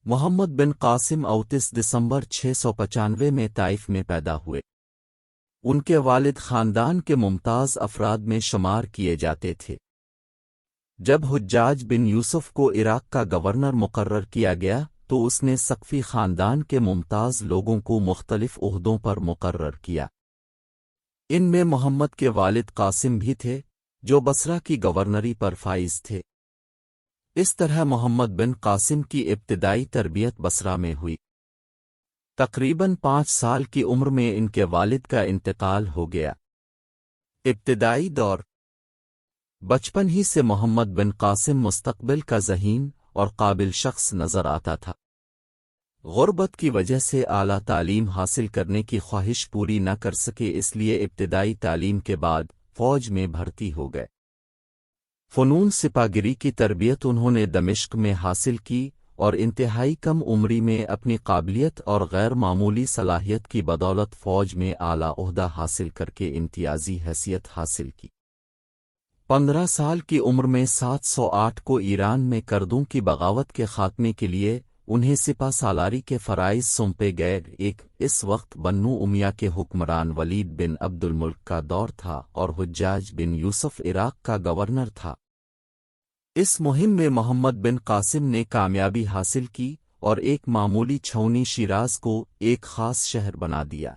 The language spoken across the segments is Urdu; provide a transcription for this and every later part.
محمد بن قاسم 29 دسمبر 695 میں طائف میں پیدا ہوئے۔ ان کے والد خاندان کے ممتاز افراد میں شمار کیے جاتے تھے۔ جب حجاج بن یوسف کو عراق کا گورنر مقرر کیا گیا تو اس نے ثقفی خاندان کے ممتاز لوگوں کو مختلف عہدوں پر مقرر کیا۔ ان میں محمد کے والد قاسم بھی تھے، جو بصرہ کی گورنری پر فائز تھے۔ اس طرح محمد بن قاسم کی ابتدائی تربیت بصرہ میں ہوئی۔ تقریباً 5 سال کی عمر میں ان کے والد کا انتقال ہو گیا۔ ابتدائی دور بچپن ہی سے محمد بن قاسم مستقبل کا ذہین اور قابل شخص نظر آتا تھا۔ غربت کی وجہ سے اعلیٰ تعلیم حاصل کرنے کی خواہش پوری نہ کر سکے، اس لیے ابتدائی تعلیم کے بعد فوج میں بھرتی ہو گئے۔ فنون سپاہگری کی تربیت انہوں نے دمشق میں حاصل کی اور انتہائی کم عمری میں اپنی قابلیت اور غیر معمولی صلاحیت کی بدولت فوج میں اعلیٰ عہدہ حاصل کر کے امتیازی حیثیت حاصل کی۔ 15 سال کی عمر میں 708 کو ایران میں کردوں کی بغاوت کے خاتمے کے لیے انہیں سپہ سالاری کے فرائض سونپے گئے۔ اس وقت بنو امیہ کے حکمران ولید بن عبد الملک کا دور تھا اور حجاج بن یوسف عراق کا گورنر تھا۔ اس مہم میں محمد بن قاسم نے کامیابی حاصل کی اور ایک معمولی چھاؤنی شیراز کو ایک خاص شہر بنا دیا۔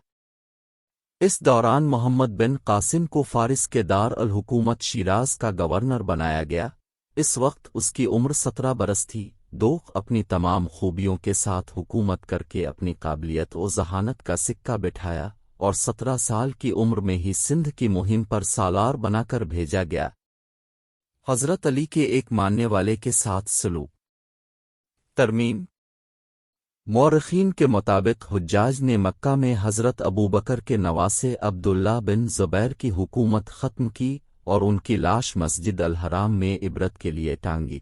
اس دوران محمد بن قاسم کو فارس کے دار الحکومت شیراز کا گورنر بنایا گیا۔ اس وقت اس کی عمر 17 برس تھی۔ اپنی تمام خوبیوں کے ساتھ حکومت کر کے اپنی قابلیت و ذہانت کا سکہ بٹھایا اور 17 سال کی عمر میں ہی سندھ کی مہم پر سالار بنا کر بھیجا گیا۔ حضرت علی کے ایک ماننے والے کے ساتھ سلوک۔ ترمیم مورخین کے مطابق حجاج نے مکہ میں حضرت ابوبکر کے نواسے عبداللہ بن زبیر کی حکومت ختم کی اور ان کی لاش مسجد الحرام میں عبرت کے لیے ٹانگی۔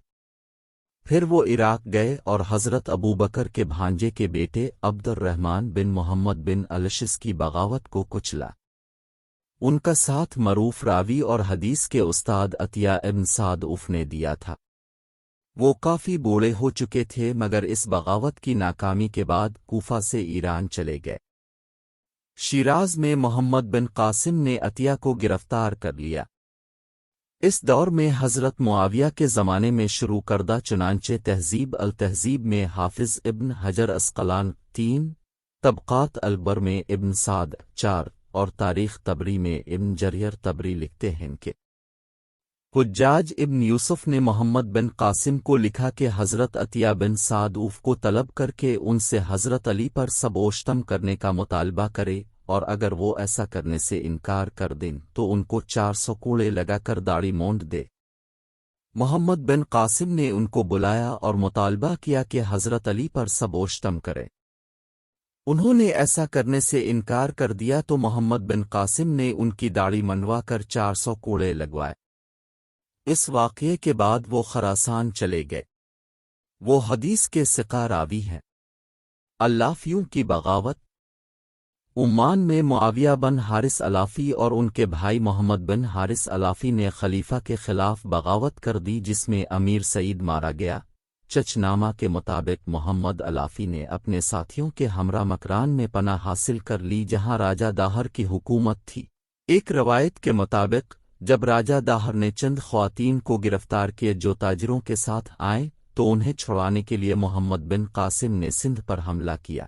پھر وہ عراق گئے اور حضرت ابوبکر کے بھانجے کے بیٹے عبد الرحمن بن محمد بن الشس کی بغاوت کو کچلا۔ ان کا ساتھ معروف راوی اور حدیث کے استاد عطیہ ابن سعد نے دیا تھا۔ وہ کافی بوڑھے ہو چکے تھے، مگر اس بغاوت کی ناکامی کے بعد کوفہ سے ایران چلے گئے۔ شیراز میں محمد بن قاسم نے عطیہ کو گرفتار کر لیا۔ اس دور میں حضرت معاویہ کے زمانے میں شروع کردہ چنانچہ تہذیب التہذیب میں حافظ ابن حجر عسقلان 3، طبقات البر میں ابن سعد 4 اور تاریخ طبری میں ابن جریر طبری لکھتے ہیں کہ حجاج ابن یوسف نے محمد بن قاسم کو لکھا کہ حضرت عطیہ بن سعد کو طلب کر کے ان سے حضرت علی پر سبوشتم کرنے کا مطالبہ کرے، اور اگر وہ ایسا کرنے سے انکار کر دیں تو ان کو 400 کوڑے لگا کر داڑھی مونڈ دے۔ محمد بن قاسم نے ان کو بلایا اور مطالبہ کیا کہ حضرت علی پر سبوشتم کرے۔ انہوں نے ایسا کرنے سے انکار کر دیا تو محمد بن قاسم نے ان کی داڑھی منڈوا کر 400 کوڑے لگوائے۔ اس واقعے کے بعد وہ خراسان چلے گئے۔ وہ حدیث کے ثقہ راوی ہیں۔ الافیوں کی بغاوت عمان میں معاویہ بن حارث الافی اور ان کے بھائی محمد بن حارث الافی نے خلیفہ کے خلاف بغاوت کر دی، جس میں امیر سعید مارا گیا۔ چچنامہ کے مطابق محمد الافی نے اپنے ساتھیوں کے ہمراہ مکران میں پناہ حاصل کر لی، جہاں راجہ داہر کی حکومت تھی۔ ایک روایت کے مطابق جب راجہ داہر نے چند خواتین کو گرفتار کیے جو تاجروں کے ساتھ آئیں تو انہیں چھڑانے کے لیے محمد بن قاسم نے سندھ پر حملہ کیا۔